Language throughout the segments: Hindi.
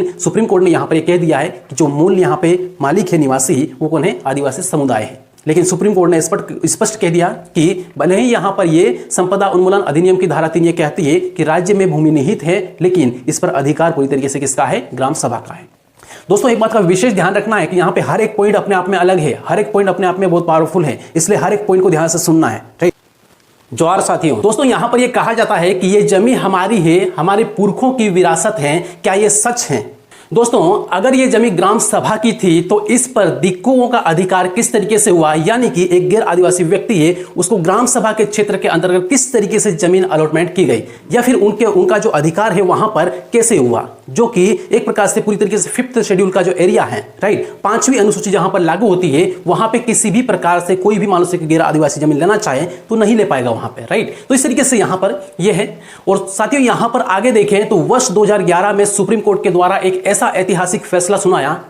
लेकिन सुप्रीम कोर्ट ने यहाँ पर कह दिया है कि जो मूल यहाँ पे मालिक है, निवासी, वो कौन है? आदिवासी समुदाय है। लेकिन सुप्रीम कोर्ट ने स्पष्ट कह दिया कि भले ही यहाँ पर ये संपदा उन्मूलन अधिनियम की धारा 3 ये कहती है कि राज्य में भूमि निहित है, लेकिन इस पर अधिकार पूरी तरीके से किसका है? ग्राम सभा का है। दोस्तों एक बात का विशेष ध्यान रखना है कि यहाँ पे हर एक पॉइंट अपने आप में अलग है, हर एक पॉइंट अपने आप में बहुत पावरफुल है, इसलिए हर एक पॉइंट को ध्यान से सुनना है। राइट जोहार साथियों। दोस्तों यहाँ पर यह कहा जाता है कि ये जमीन हमारी है, हमारे पुरखों की विरासत है। क्या ये सच है? दोस्तों अगर ये जमीन ग्राम सभा की थी तो इस पर दिक्कुओं का अधिकार किस तरीके से हुआ, यानी कि एक गैर आदिवासी व्यक्ति है उसको ग्राम सभा के क्षेत्र के अंतर्गत किस तरीके से जमीन अलॉटमेंट की गई, या फिर उनका जो अधिकार है वहां पर कैसे हुआ, जो कि एक प्रकार से पूरी तरीके से 5th शेड्यूल का जो एरिया है, राइट, 5वीं अनुसूची जहां पर लागू होती है, वहां पे किसी भी प्रकार से कोई भी मानुष्य गैर आदिवासी जमीन लेना चाहे तो नहीं ले पाएगा वहां पे, राइट। तो इस तरीके से यहां पर यह है। और साथियों यहां पर आगे देखें तो वर्ष 2011 में सुप्रीम कोर्ट के द्वारा एक ऐसा ऐतिहासिक फैसला सुनाया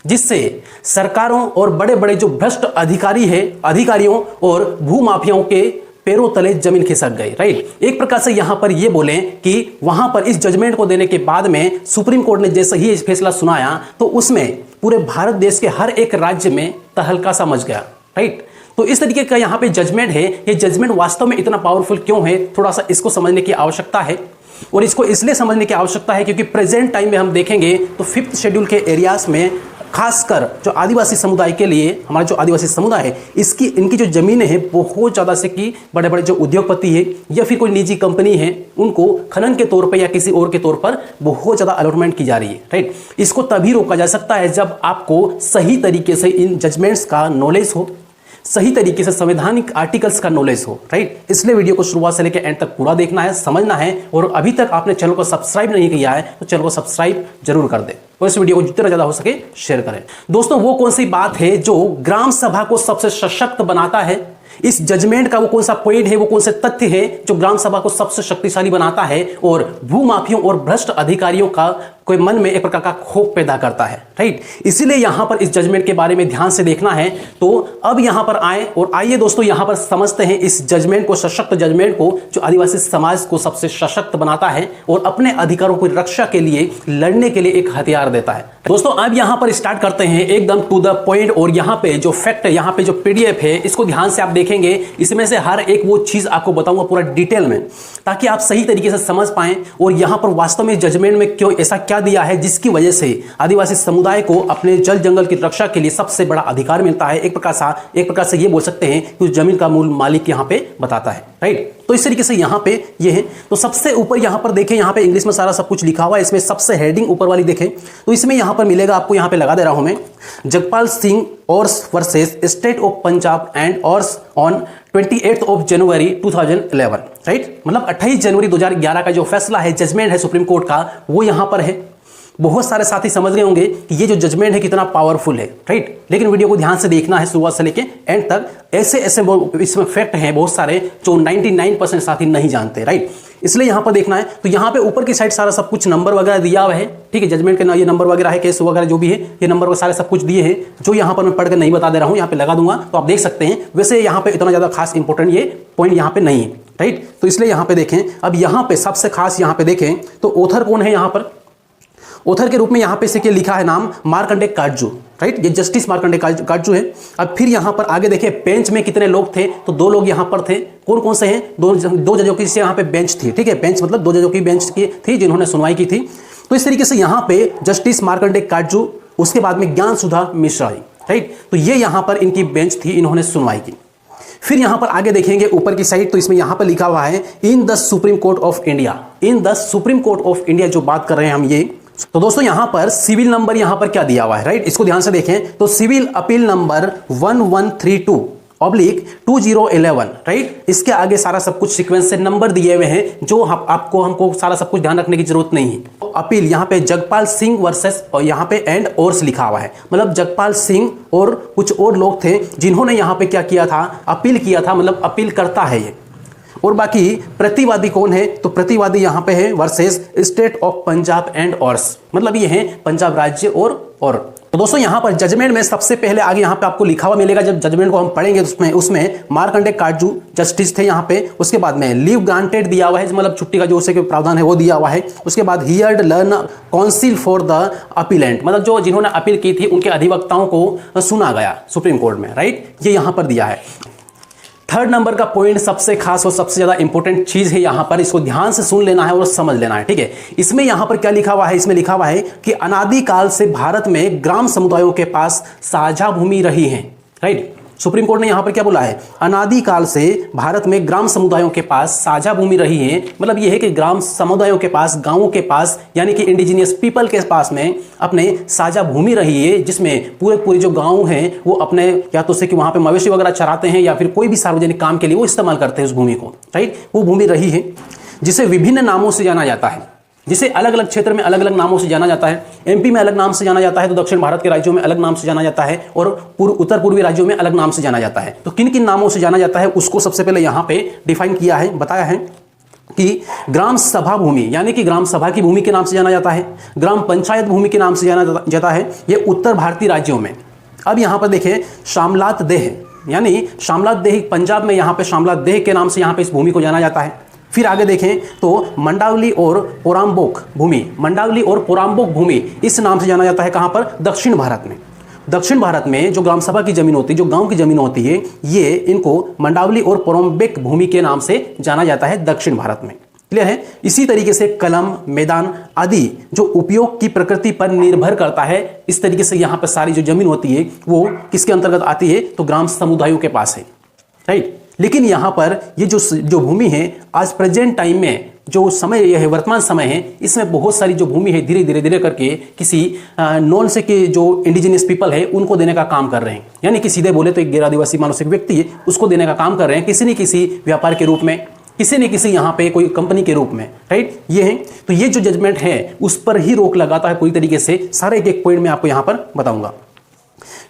जिससे सरकारों और बड़े बड़े जो भ्रष्ट अधिकारियों और भूमाफियाओं के पैरों तले जमीन खिसक गई, राइट। एक प्रकार से यहां पर ये बोले कि वहां पर इस जजमेंट को देने के बाद में सुप्रीम कोर्ट ने जैसे ही इस फैसला सुनाया तो उसमें पूरे भारत देश के हर एक राज्य में तहलका सा मच गया, राइट। तो इस तरीके का यहां पे जजमेंट है। ये जजमेंट वास्तव में इतना पावरफुल क्यों है, थोड़ा सा इसको समझने की आवश्यकता है। और इसको इसलिए समझने की आवश्यकता है क्योंकि प्रेजेंट टाइम में हम देखेंगे तो 5th शेड्यूल के एरियाज में खासकर जो आदिवासी समुदाय के लिए, हमारा जो आदिवासी समुदाय है इनकी जो जमीनें हैं बहुत ज़्यादा से कि बड़े बड़े जो उद्योगपति है या फिर कोई निजी कंपनी है उनको खनन के तौर पर या किसी और के तौर पर बहुत ज़्यादा अलॉटमेंट की जा रही है, राइट। इसको तभी रोका जा सकता है जब आपको सही तरीके से इन जजमेंट्स का नॉलेज हो, सही तरीके से संवैधानिक आर्टिकल्स का नॉलेज हो, राइट। इसलिए वीडियो को शुरुआत से लेकर एंड तक पूरा देखना है, समझना है। और अभी तक आपने चैनल को सब्सक्राइब नहीं किया है तो चैनल को सब्सक्राइब जरूर कर दे और इस वीडियो को जितना ज्यादा हो सके शेयर करें। दोस्तों वो कौन सी बात है जो ग्राम सभा को सबसे सशक्त बनाता है? इस जजमेंट का वो कौन सा पॉइंट है, वो कौन से तथ्य है जो ग्राम सभा को सबसे शक्तिशाली बनाता है और भूमाफियों और भ्रष्ट अधिकारियों का कोई मन में एक प्रकार का खौफ पैदा करता है, राइट। इसीलिए यहां पर इस जजमेंट के बारे में ध्यान से देखना है। तो अब यहां पर आए और आइए दोस्तों यहां पर समझते हैं इस जजमेंट को, सशक्त जजमेंट को जो आदिवासी समाज को सबसे सशक्त बनाता है और अपने अधिकारों की रक्षा के लिए लड़ने के लिए एक हथियार देता है। दोस्तों अब यहां पर स्टार्ट करते हैं एकदम टू द पॉइंट। और यहां पे जो फैक्ट है, यहां पे जो पीडीएफ है, इसको ध्यान से आप देखेंगे, इसमें से हर एक वो चीज आपको बताऊंगा पूरा डिटेल में ताकि आप सही तरीके से समझ पाएं और यहां पर वास्तव में जजमेंट में क्यों ऐसा क्या दिया है जिसकी वजह से आदिवासी समुदाय को अपने जल जंगल की रक्षा के लिए सबसे बड़ा अधिकार मिलता है। एक प्रकार से ये बोल सकते हैं कि उस जमीन का मूल मालिक यहां पे बताता है, राइट। तो इस तरीके से यहां पे ये है। तो सबसे ऊपर यहां पर देखें, यहां पे इंग्लिश में सारा सब कुछ लिखा हुआ है, इसमें सबसे हेडिंग ऊपर वाली देखें तो इसमें यहां पर मिलेगा आपको, यहां पे लगा दे रहा हूं मैं, Jagpal Singh ors versus state of Punjab and ors on 28 of January 2011, right. मतलब 28 जनवरी 2011 का जो फैसला है, जजमेंट है सुप्रीम कोर्ट का, वो यहां पर है। बहुत सारे साथी समझ गए होंगे कि ये जो जजमेंट है कितना पावरफुल है, राइट। लेकिन वीडियो को ध्यान से देखना है शुरुआत से लेके एंड तक। ऐसे इसमें फैक्ट हैं बहुत सारे जो 99% साथी नहीं जानते, राइट। इसलिए यहां पर देखना है। तो यहां पे ऊपर की साइड सारा सब कुछ नंबर वगैरह दिया हुआ है, ठीक है। जजमेंट के ना ये नंबर वगैरह है, केस वगैरह जो भी है, ये नंबर सारे सब कुछ दिए हैं जो यहां पर मैं पढ़ के नहीं बता दे रहा हूं, यहां पे लगा दूंगा तो आप देख सकते हैं। वैसे यहां पे इतना ज्यादा खास इंपॉर्टेंट ये पॉइंट यहां पे नहीं है, राइट। तो इसलिए यहां पे देखें, अब यहां पे सबसे खास यहां पे देखें तो ऑथर कौन है, यहां पर ऑथर के रूप में यहां पे से लिखा है नाम मार्कंडे काटजू, राइट। ये जस्टिस मार्कंडे काटजू है। अब फिर यहां पर आगे देखें बेंच में कितने लोग थे, तो 2 लोग यहां पर थे। कौन कौन से हैं? दो जजों की यहां पे बेंच थी, ठीक है। बेंच मतलब 2 जजों की बेंच की थी जिन्होंने सुनवाई की थी। तो इस तरीके से यहां पे जस्टिस मार्कंडे काटजू, उसके बाद में ज्ञान सुधा मिश्रा, राइट। तो ये यहां पर इनकी बेंच थी, इन्होंने सुनवाई की। फिर यहां पर आगे देखेंगे ऊपर की साइड तो इसमें यहां पर लिखा हुआ है in the supreme court of India. In the supreme court of India जो बात कर रहे हैं हम ये, तो दोस्तों यहां पर सिविल नंबर यहां पर क्या दिया हुआ है, राइट। इसको ध्यान से देखें तो सिविल अपील नंबर 1132/2011, राइट। इसके आगे सारा सब कुछ सीक्वेंस से नंबर दिए हुए हैं जो हमको सारा सब कुछ ध्यान रखने की जरूरत नहीं है। अपील यहां पे जगपाल सिंह वर्सेस और यहां पे एंड ऑर्स लिखा हुआ है, मतलब जगपाल सिंह और कुछ और लोग थे जिन्होंने यहां पे क्या किया था, अपील किया था, मतलब अपील करता है ये। और बाकी प्रतिवादी कौन है, तो प्रतिवादी यहां पे है versus state of Punjab and ors, मतलब ये है पंजाब राज्य और तो दोस्तों यहां पर जजमेंट में सबसे पहले आगे यहां पे आपको लिखा हुआ मिलेगा, जब जजमेंट को हम पढ़ेंगे तो उसमें मार्कंडे काटजू जस्टिस थे यहां पे। उसके बाद में लीव ग्रांटेड दिया हुआ है, मतलब छुट्टी का जो उसे प्रावधान है वो दिया हुआ है। उसके बाद heard learn council for the appellate, मतलब जो जिन्होंने अपील की थी उनके अधिवक्ताओं को सुना गया सुप्रीम कोर्ट में, राइट, ये यहां पर दिया है। थर्ड नंबर का पॉइंट सबसे खास और सबसे ज्यादा इंपॉर्टेंट चीज है यहां पर, इसको ध्यान से सुन लेना है और समझ लेना है, ठीक है। इसमें यहां पर क्या लिखा हुआ है, इसमें लिखा हुआ है कि अनादिकाल से भारत में ग्राम समुदायों के पास साझा भूमि रही है, राइट। सुप्रीम कोर्ट ने यहां पर क्या बोला है, अनादिकाल से भारत में ग्राम समुदायों के पास साझा भूमि रही है। मतलब यह है कि ग्राम समुदायों के पास, गांवों के पास, यानी कि इंडिजिनियस पीपल के पास में अपने साझा भूमि रही है, जिसमें पूरे जो गांव हैं वो अपने या तो से कि वहां पे मवेशी वगैरह चराते हैं या फिर कोई भी सार्वजनिक काम के लिए वो इस्तेमाल करते हैं उस भूमि को, राइट। वो भूमि रही है जिसे विभिन्न नामों से जाना जाता है, जिसे अलग अलग क्षेत्र में अलग अलग नामों से जाना जाता है। एमपी में अलग नाम से जाना जाता है, तो दक्षिण भारत के राज्यों में अलग नाम से जाना जाता है, और उत्तर पूर्वी राज्यों में अलग नाम से जाना जाता है। तो किन किन नामों से जाना जाता है उसको सबसे पहले यहां पे डिफाइन किया है, बताया है कि ग्राम सभा भूमि यानी कि ग्राम सभा की भूमि के नाम से जाना जाता है, ग्राम पंचायत भूमि के नाम से जाना जाता है, ये उत्तर भारतीय राज्यों में। अब यहां पर देखिए शामलात देह, यानी शामलात देह पंजाब में यहां पे शामलात देह के नाम से यहां पे इस भूमि को जाना जाता है। फिर आगे देखें तो मंडावली और पोराम्बोक भूमि, मंडावली और पोराम्बोक भूमि इस नाम से जाना जाता है, कहां पर, दक्षिण भारत में। दक्षिण भारत में जो ग्राम सभा की जमीन होती है, जो गांव की जमीन होती है, ये इनको मंडावली और पोराम्बेक भूमि के नाम से जाना जाता है दक्षिण भारत में। क्लियर है। इसी तरीके से कलम, मैदान आदि जो उपयोग की प्रकृति पर निर्भर करता है, इस तरीके से यहां पर सारी जो जमीन होती है वो किसके अंतर्गत आती है, तो ग्राम समुदायों के पास है, राइट। लेकिन यहां पर ये जो भूमि है आज प्रेजेंट टाइम में जो समय यह है, वर्तमान समय है, इसमें बहुत सारी जो भूमि है धीरे धीरे करके किसी नॉन से के जो इंडिजिनियस पीपल है उनको देने का काम कर रहे हैं। यानी कि सीधे बोले तो एक गैर आदिवासी मानसिक व्यक्ति है उसको देने का काम कर रहे हैं, किसी न किसी व्यापार के रूप में, किसी न किसी यहाँ पे कोई कंपनी के रूप में, राइट। ये है, तो ये जो जजमेंट है उस पर ही रोक लगाता है पूरी तरीके से। सारे एक पॉइंट में आपको यहाँ पर बताऊंगा।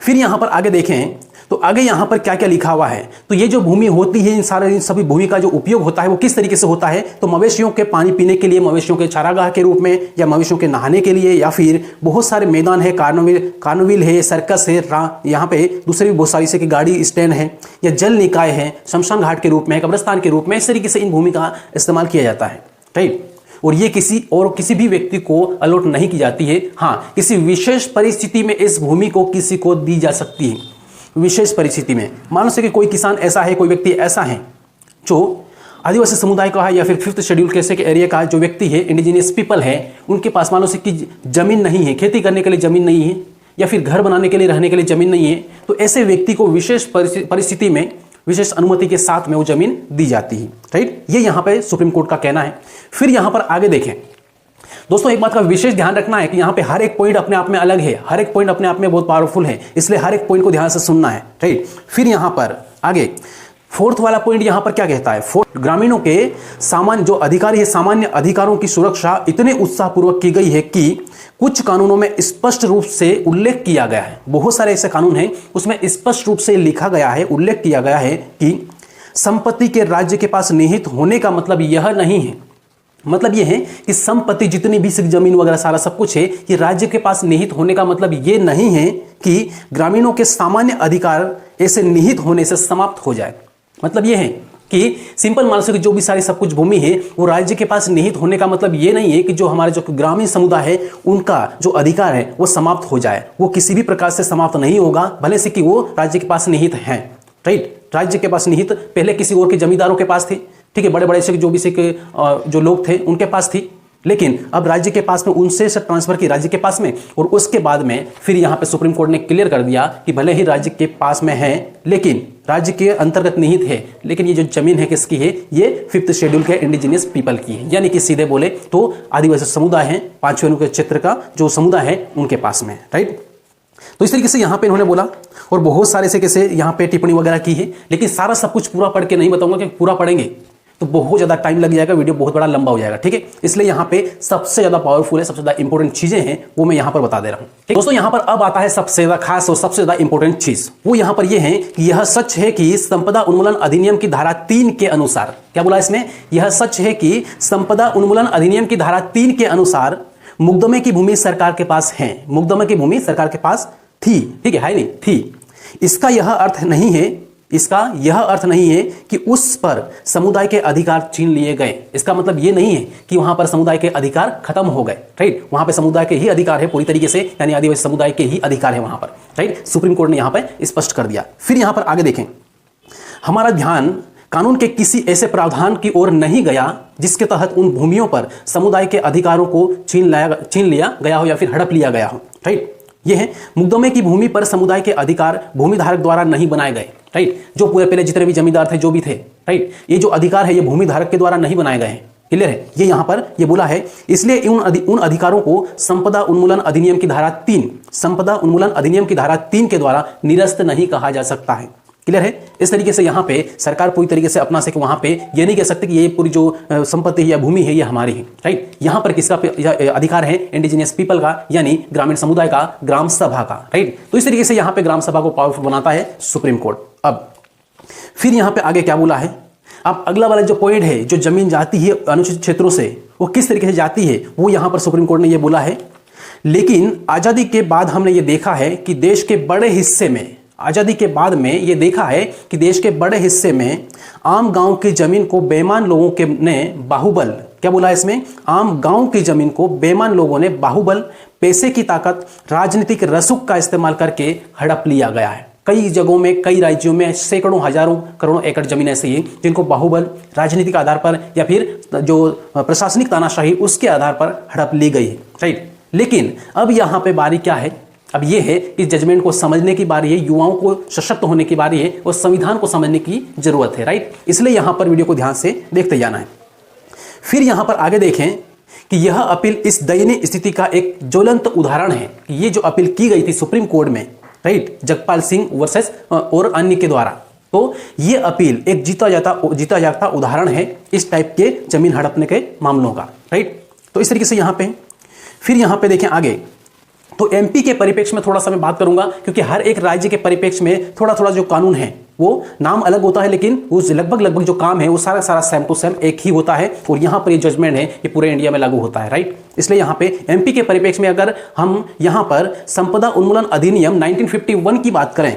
फिर यहाँ पर आगे देखें तो आगे यहां पर क्या क्या लिखा हुआ है, तो ये जो भूमि होती है, इन सभी भूमि का जो उपयोग होता है वो किस तरीके से होता है, तो मवेशियों के पानी पीने के लिए, मवेशियों के चारागाह के रूप में, या मवेशियों के नहाने के लिए, या फिर बहुत सारे मैदान है, कार्नोविल है, सर्कस है, यहाँ पे दूसरी भी बहुत सारी से गाड़ी स्टैंड है, या जल निकाय है, शमशान घाट के रूप में, कब्रिस्तान के रूप में, इस तरीके से इन भूमि का इस्तेमाल किया जाता है, राइट। और ये किसी भी व्यक्ति को अलॉट नहीं की जाती है। हाँ, किसी विशेष परिस्थिति में इस भूमि को किसी को दी जा सकती है। विशेष परिस्थिति में मान लो कि कोई किसान ऐसा है, कोई व्यक्ति ऐसा है जो आदिवासी समुदाय का है या फिर 5th शेड्यूल कैसे के एरिया का जो व्यक्ति है, इंडिजिनियस पीपल है, उनके पास मान लो कि जमीन नहीं है, खेती करने के लिए जमीन नहीं है, या फिर घर बनाने के लिए, रहने के लिए जमीन नहीं है, तो ऐसे व्यक्ति को विशेष परिस्थिति में विशेष अनुमति के साथ में वो जमीन दी जाती है, राइट। ये यहां पे सुप्रीम कोर्ट का कहना है। फिर यहां पर आगे देखें दोस्तों, एक बात का विशेष ध्यान रखना है कि यहाँ पे हर एक पॉइंट अपने आप में अलग है, हर एक पॉइंट अपने आप में बहुत पावरफुल है, इसलिए हर एक पॉइंट को ध्यान से सुनना है, राइट। फिर यहाँ पर आगे 4th वाला पॉइंट यहाँ पर क्या कहता है, ग्रामीणों के सामान्य जो अधिकारी है, सामान्य अधिकारों की सुरक्षा इतने उत्साहपूर्वक की गई है कि कुछ कानूनों में स्पष्ट रूप से उल्लेख किया गया है। बहुत सारे ऐसे कानून हैं उसमें स्पष्ट रूप से लिखा गया है, उल्लेख किया गया है कि संपत्ति के राज्य के पास निहित होने का मतलब यह नहीं है, मतलब यह है कि संपत्ति जितनी भी जमीन वगैरह सारा सब कुछ है, ये राज्य के पास निहित होने का मतलब ये नहीं है कि ग्रामीणों के सामान्य अधिकार ऐसे निहित होने से समाप्त हो जाए। मतलब यह है कि सिंपल मान लो कि जो भी सारी सब कुछ भूमि है वो राज्य के पास निहित होने का मतलब ये नहीं है कि जो हमारे जो ग्रामीण समुदाय है उनका जो अधिकार है वो समाप्त हो जाए। वो किसी भी प्रकार से समाप्त नहीं होगा, भले से कि वो राज्य के पास निहित है, राइट। राज्य के पास निहित पहले किसी और के जमींदारों के पास थे, ठीक है, बड़े बड़े से जो भी से जो लोग थे उनके पास थी, लेकिन अब राज्य के पास में उनसे ट्रांसफर की राज्य के पास में, और उसके बाद में फिर यहाँ पे सुप्रीम कोर्ट ने क्लियर कर दिया कि भले ही राज्य के पास में है लेकिन राज्य के अंतर्गत निहित है, लेकिन ये जो जमीन है किसकी है, ये 5th शेड्यूल के इंडिजिनियस पीपल की है, यानी कि सीधे बोले तो आदिवासी समुदाय है, 5वें के क्षेत्र का जो समुदाय है उनके पास में, राइट। तो इस तरीके से यहाँ पे इन्होंने बोला और बहुत सारे से कैसे यहाँ पे टिप्पणी वगैरह की है, लेकिन सारा सब कुछ पूरा पढ़ के नहीं बताऊंगा कि पूरा पढ़ेंगे तो बहुत ज़्यादा टाइम लग जाएगा, वीडियो बहुत बड़ा लंबा हो जाएगा, ठीक है। इसलिए यहाँ पे सबसे ज़्यादा पावरफुल है, सबसे ज़्यादा इंपॉर्टेंट चीज़ें हैं वो मैं यहाँ पर बता दे रहा हूँ। दोस्तों यहाँ पर अब आता है सबसे ज़्यादा खास और सबसे ज़्यादा इंपॉर्टेंट चीज़, वो यहाँ पर ये है कि यह सच है कि संपदा उन्मूलन अधिनियम की धारा 3 के अनुसार, क्या बोला इसमें, यह सच है कि संपदा उन्मूलन अधिनियम की धारा 3 के अनुसार मुकदमे की भूमि सरकार के पास है, मुकदमे की भूमि सरकार के पास थी, ठीक है नहीं थी। इसका यह अर्थ नहीं है, इसका यह अर्थ नहीं है कि उस पर समुदाय के अधिकार छीन लिए गए। इसका मतलब यह नहीं है कि वहां पर समुदाय के अधिकार खत्म हो गए, राइट। वहां पर समुदाय के ही अधिकार है पूरी तरीके से, यानी आदिवासी समुदाय के ही अधिकार है वहां पर, राइट। सुप्रीम कोर्ट ने यहां पर स्पष्ट कर दिया। फिर यहां पर आगे देखें, हमारा ध्यान कानून के किसी ऐसे प्रावधान की ओर नहीं गया जिसके तहत उन भूमियों पर समुदाय के अधिकारों को छीन लिया गया हो या फिर हड़प लिया गया हो, राइट। यह है मुकदमे की भूमि पर समुदाय के अधिकार भूमिधारक द्वारा नहीं बनाए गए, राइट। जो पूरे पहले जितने भी जमींदार थे, जो भी थे, राइट, ये जो अधिकार है ये भूमिधारक के द्वारा नहीं बनाए गए हैं, क्लियर है। ये यहां पर ये बोला है, इसलिए उन अधिकारों को संपदा उन्मूलन अधिनियम की धारा 3, संपदा उन्मूलन अधिनियम की धारा 3 के द्वारा निरस्त नहीं कहा जा सकता है, क्लियर है। इस तरीके से यहां पे सरकार पूरी तरीके से अपना से कि वहां पे ये नहीं कह सकते कि ये पूरी जो संपत्ति है या भूमि है ये हमारी है, राइट। यहां पर किसका अधिकार है? इंडिजिनियस पीपल का, यानी ग्रामीण समुदाय का, ग्राम सभा का, राइट। तो इस तरीके से यहां पे ग्राम सभा को पावरफुल बनाता है सुप्रीम कोर्ट। अब फिर यहां पे आगे क्या बोला है? अब अगला वाला जो पॉइंट है, जो जमीन जाती है अनुसूचित क्षेत्रों से, वो किस तरीके से जाती है, वो यहां पर सुप्रीम कोर्ट ने ये बोला है। लेकिन आजादी के बाद हमने ये देखा है कि देश के बड़े हिस्से में, आजादी के बाद में ये देखा है कि देश के बड़े हिस्से में आम गांव की जमीन को बेईमान लोगों के ने बाहुबल, क्या बोला है इसमें? आम गांव की जमीन को बेईमान लोगों ने बाहुबल, पैसे की ताकत, राजनीतिक रसूख का इस्तेमाल करके हड़प लिया गया है। कई जगहों में, कई राज्यों में सैकड़ों, हजारों, करोड़ों एकड़ जमीन ऐसी है जिनको बाहुबल, राजनीतिक आधार पर या फिर जो प्रशासनिक तानाशाही उसके आधार पर हड़प ली गई है, राइट। लेकिन अब यहां पे बारी क्या है? अब यह है कि जजमेंट को समझने की बारी है, युवाओं को सशक्त होने की बारी है और संविधान को समझने की जरूरत है, राइट। इसलिए यहां पर वीडियो को ध्यान से देखते जाना है। फिर यहां पर आगे देखें कि यह अपील इस दयनीय स्थिति का एक ज्वलंत उदाहरण है कि ये जो अपील की गई थी सुप्रीम कोर्ट में, राइट, जगपाल सिंह वर्सेस और अन्य के द्वारा, तो ये अपील एक जीता जागता उदाहरण है इस टाइप के जमीन हड़पने के मामलों का, राइट। तो इस तरीके से यहां पे फिर यहां पे देखें आगे, तो एमपी के परिप्रेक्ष्य में थोड़ा सा मैं बात करूंगा, क्योंकि हर एक राज्य के परिप्रेक्ष्य में थोड़ा थोड़ा जो कानून है वो नाम अलग होता है, लेकिन वो लगभग जो काम है वो सारा सेम टू सेम एक ही होता है। और यहां पर ये जजमेंट है ये पूरे इंडिया में लागू होता है, राइट। इसलिए यहां पे एमपी के परिप्रेक्ष्य में अगर हम यहां पर संपदा उन्मूलन अधिनियम 1951 की बात करें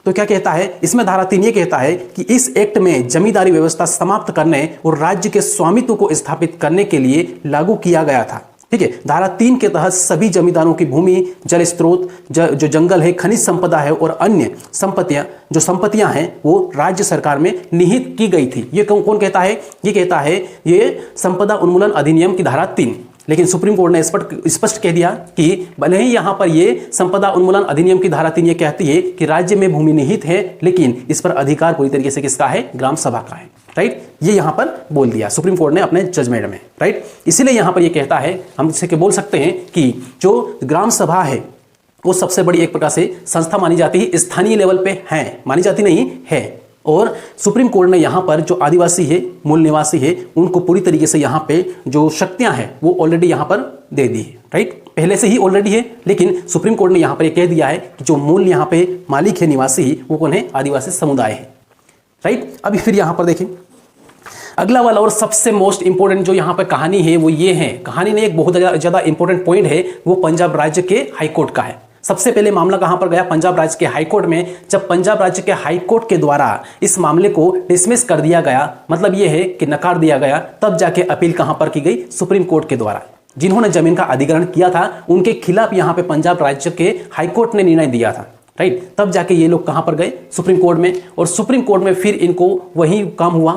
तो क्या कहता है इसमें? धारा 3 ये कहता है कि इस एक्ट में जमींदारी व्यवस्था समाप्त करने और राज्य के स्वामित्व को स्थापित करने के लिए लागू किया गया था, ठीक है। धारा 3 के तहत सभी जमींदारों की भूमि, जल स्रोत, जो जंगल है, खनिज संपदा है और अन्य संपत्तियां हैं वो राज्य सरकार में निहित की गई थी। ये कौन कहता है? ये कहता है ये संपदा उन्मूलन अधिनियम की धारा 3। लेकिन सुप्रीम कोर्ट ने स्पष्ट कह दिया कि भले ही यहां पर ये संपदा उन्मूलन अधिनियम की धारा 3 ये कहती है कि राज्य में भूमि निहित है, लेकिन इस पर अधिकार पूरी तरीके से किसका है? ग्राम सभा का है, राइट। ये यहां पर बोल दिया सुप्रीम कोर्ट ने अपने जजमेंट में, राइट। इसीलिए यहां पर ये कहता है, हम इससे बोल सकते हैं कि जो ग्राम सभा है वो सबसे बड़ी एक प्रकार से संस्था मानी जाती है, स्थानीय लेवल पे है, मानी जाती नहीं है। और सुप्रीम कोर्ट ने यहां पर जो आदिवासी है, मूल निवासी है, उनको पूरी तरीके से यहां पे जो शक्तियां हैं वो ऑलरेडी यहां पर दे दी है, राइट। पहले से ही ऑलरेडी है, लेकिन सुप्रीम कोर्ट ने यहां पर ये कह दिया है कि जो मूल यहां पे मालिक है, निवासी, वो कौन है? आदिवासी समुदाय है, राइट। अभी फिर यहां पर देखें अगला वाला और सबसे मोस्ट इंपोर्टेंट जो यहां पर कहानी है वो ये है, कहानी में एक बहुत ज्यादा इंपॉर्टेंट पॉइंट है, वो पंजाब राज्य के हाईकोर्ट का है। सबसे पहले मामला कहां पर गया? पंजाब राज्य के हाईकोर्ट में। जब पंजाब राज्य के हाईकोर्ट के द्वारा इस मामले को डिसमिस कर दिया गया, मतलब यह है कि नकार दिया गया, तब जाके अपील कहां पर की गई? सुप्रीम कोर्ट के द्वारा। जिन्होंने जमीन का अधिग्रहण किया था उनके खिलाफ यहां पे पंजाब राज्य के हाईकोर्ट ने निर्णय दिया था, राइट। तब जाके ये लोग कहां पर गए? सुप्रीम कोर्ट में। और सुप्रीम कोर्ट में फिर इनको वही काम हुआ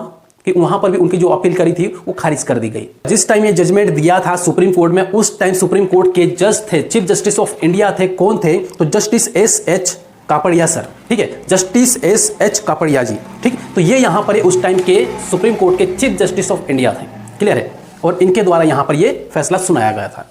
कि वहां पर भी उनकी जो अपील करी थी वो खारिज कर दी गई। जिस टाइम ये जजमेंट दिया था सुप्रीम कोर्ट में, उस टाइम सुप्रीम कोर्ट के जज थे, चीफ जस्टिस ऑफ इंडिया थे, कौन थे? तो जस्टिस एस.एच. कापड़िया सर, ठीक है, जस्टिस एस.एच. कापड़िया जी, ठीक। तो ये यहां पर उस टाइम के सुप्रीम कोर्ट के चीफ जस्टिस ऑफ इंडिया थे, क्लियर है। और इनके द्वारा यहां पर ये फैसला सुनाया गया था।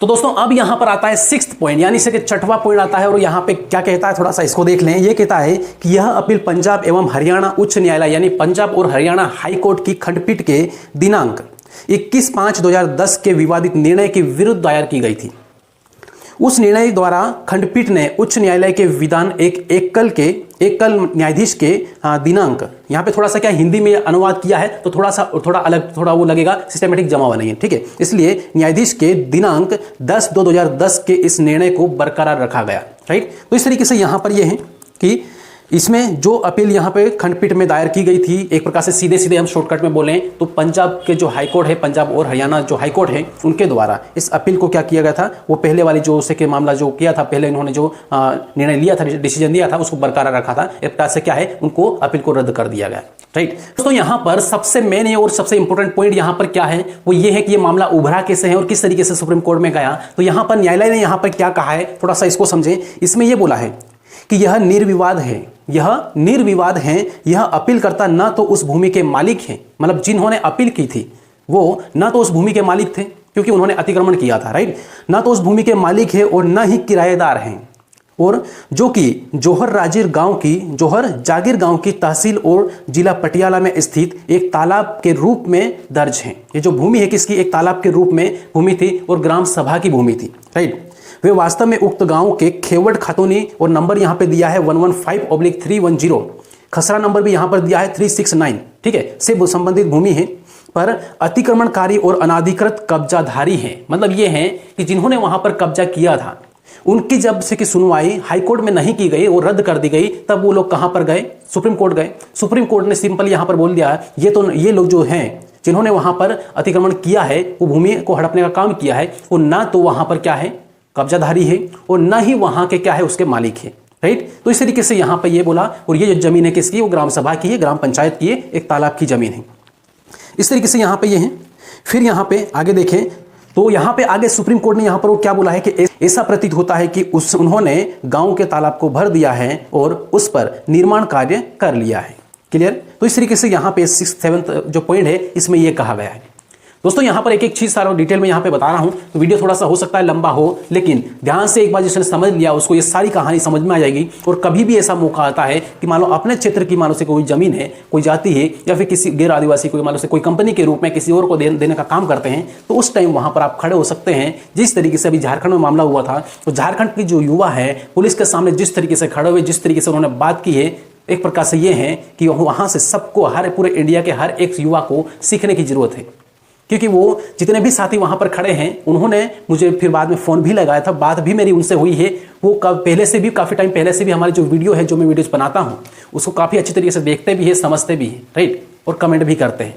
तो दोस्तों अब यहां पर आता है 6th पॉइंट, यानी से 6वां पॉइंट आता है। और यहां पे क्या कहता है, थोड़ा सा इसको देख लें। ये कहता है कि यह अपील पंजाब एवं हरियाणा उच्च न्यायालय, यानी पंजाब और हरियाणा हाई कोर्ट की खंडपीठ के दिनांक 21/5/2010 के विवादित निर्णय के विरुद्ध दायर की गई थी। उस निर्णय द्वारा खंडपीठ ने उच्च न्यायालय के विधान एकल न्यायाधीश के दिनांक, यहाँ पे थोड़ा सा क्या हिंदी में अनुवाद किया है तो थोड़ा अलग थोड़ा वो लगेगा, सिस्टमेटिक जमा हुआ नहीं है, ठीक है। इसलिए न्यायाधीश के दिनांक 10/2/2010 के इस निर्णय को बरकरार रखा गया, राइट। तो इस तरीके से यहाँ पर ये है कि इसमें जो अपील यहाँ पे खंडपीठ में दायर की गई थी, एक प्रकार से सीधे सीधे हम शॉर्टकट में बोलें तो पंजाब के जो हाईकोर्ट है, पंजाब और हरियाणा जो हाईकोर्ट है, उनके द्वारा इस अपील को क्या किया गया था, वो पहले वाली जो उसे के मामला जो किया था, पहले इन्होंने जो निर्णय लिया था, डिसीजन दिया था, उसको बरकरार रखा था। एक प्रकार से क्या है, उनको अपील को रद्द कर दिया गया, राइट। तो यहाँ पर सबसे मेन और सबसे इंपॉर्टेंट पॉइंट यहाँ पर क्या है, वो ये है कि ये मामला उभरा कैसे है और किस तरीके से सुप्रीम कोर्ट में गया। तो यहाँ पर न्यायालय ने यहाँ पर क्या कहा है, थोड़ा सा इसको समझें। इसमें यह बोला है कि यह निर्विवाद है, यह अपीलकर्ता न तो उस भूमि के मालिक हैं, मतलब जिन्होंने अपील की थी वो न तो उस भूमि के मालिक थे क्योंकि उन्होंने अतिक्रमण किया था, राइट, न तो उस भूमि के मालिक है और न ही किराएदार हैं, और जो कि जोहर जागीर गांव की तहसील और जिला पटियाला में स्थित एक तालाब के रूप में दर्ज है। ये जो भूमि है किसकी, एक तालाब के रूप में भूमि थी और ग्राम सभा की भूमि थी, राइट। वे वास्तव में उक्त गांव के खेवड़ खातूनी, और नंबर यहाँ पे दिया है 115/310, खसरा नंबर भी यहाँ पर दिया है 369, ठीक है, से संबंधित भूमि है, पर अतिक्रमणकारी और अनाधिकृत कब्जाधारी हैं। मतलब ये हैं कि जिन्होंने वहां पर कब्जा किया था, उनकी जब से की सुनवाई हाईकोर्ट में नहीं की गई और रद्द कर दी गई, तब वो लोग कहां पर गए, सुप्रीम कोर्ट गए। सुप्रीम कोर्ट ने सिंपल यहां पर बोल दिया, ये लोग जो हैं जिन्होंने वहां पर अतिक्रमण किया है, वो भूमि को हड़पने का काम किया है, वो ना तो वहां पर क्या है कब्जाधारी है और ना ही वहां के क्या है उसके मालिक है, राइट। तो इस तरीके से यहां पर ये बोला, और ये जो जमीन है किसकी, वो ग्राम सभा की है, ग्राम पंचायत की है, एक तालाब की जमीन है। इस तरीके से यहां पे ये है। फिर यहां पे आगे देखें तो यहां पे आगे सुप्रीम कोर्ट ने यहां पर वो क्या बोला है कि ऐसा प्रतीत होता है कि उन्होंने गांव के तालाब को भर दिया है और उस पर निर्माण कार्य कर लिया है। क्लियर। तो इस तरीके से यहां पे 6th-7th जो पॉइंट है इसमें यह कहा गया है। दोस्तों यहाँ पर एक एक चीज सारा डिटेल में यहाँ पे बता रहा हूँ, तो वीडियो थोड़ा सा हो सकता है लंबा हो, लेकिन ध्यान से एक बार जिसने समझ लिया उसको ये सारी कहानी समझ में आ जाएगी। और कभी भी ऐसा मौका आता है कि मान लो अपने क्षेत्र की मान लो से कोई जमीन है, कोई जाति है, या फिर किसी गैर आदिवासी कोई मान लो से कोई कंपनी के रूप में किसी और को देने का काम करते हैं, तो उस टाइम वहां पर आप खड़े हो सकते हैं। जिस तरीके से अभी झारखंड में मामला हुआ था, तो झारखंड की जो युवा है पुलिस के सामने जिस तरीके से खड़े हुए, जिस तरीके से उन्होंने बात की है, एक प्रकार से ये है कि वहां से सबको, हर पूरे इंडिया के हर एक युवा को सीखने की जरूरत है। क्योंकि वो जितने भी साथी वहां पर खड़े हैं, उन्होंने मुझे फिर बाद में फोन भी लगाया था, बात भी मेरी उनसे हुई है। वो पहले से भी काफी टाइम पहले से भी हमारी जो वीडियो है, जो मैं वीडियोस बनाता हूं, उसको काफी अच्छी तरीके से देखते भी है, समझते भी है, राइट, और कमेंट भी करते हैं।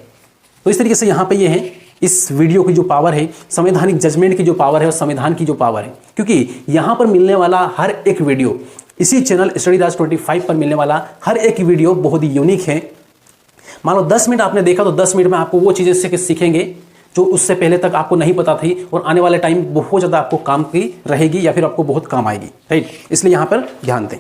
तो इस तरीके से यहाँ पे ये है, इस वीडियो की जो पावर है, संवैधानिक जजमेंट की जो पावर है और संविधान की जो पावर है, क्योंकि यहाँ पर मिलने वाला हर एक वीडियो, इसी चैनल स्टडीराज 25 पर मिलने वाला हर एक वीडियो बहुत ही यूनिक है। मान लो 10 मिनट आपने देखा तो 10 मिनट में आपको वो चीजें सीखेंगे जो उससे पहले तक आपको नहीं पता थी, और आने वाले टाइम बहुत ज़्यादा आपको काम की रहेगी या फिर आपको बहुत काम आएगी, राइट। इसलिए यहाँ पर ध्यान दें।